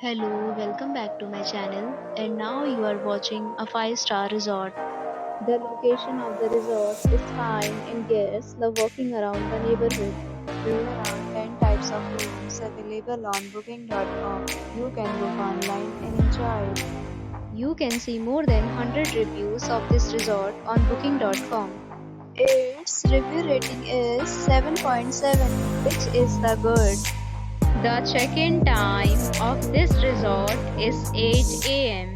Hello, welcome back to my channel. And now you are watching a 5-star resort. The location of the resort is fine and guests love walking around the neighborhood. There are 10 types of rooms available on booking.com. You can book online and enjoy it. You can see more than 100 reviews of this resort on booking.com. Its review rating is 7.7, which is the good. The check-in time of this resort is 8 a.m.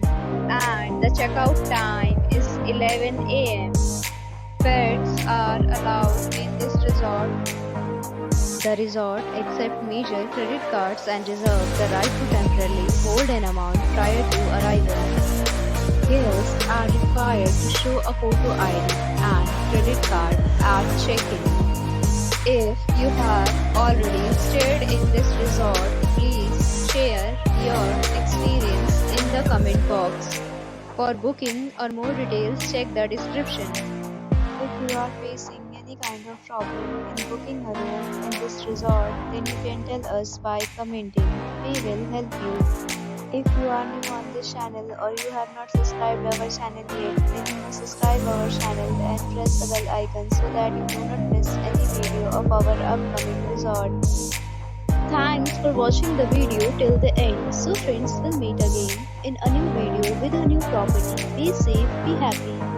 and the checkout time is 11 a.m. Pets are allowed in this resort. The resort accepts major credit cards and reserves the right to temporarily hold an amount prior to arrival. Guests are required to show a photo ID and credit card at check-in. If you have already stayed in this resort, please share your experience in the comment box. For booking or more details, check the description. If you are facing any kind of problem in booking a room in this resort, then you can tell us by commenting. We will help you. If you are new on this channel or you have not subscribed our channel yet, then you must subscribe our channel and press the bell icon so that you do not miss any video of our upcoming resort. Thanks for watching the video till the end. So friends, will meet again in a new video with a new property. Be safe, be happy.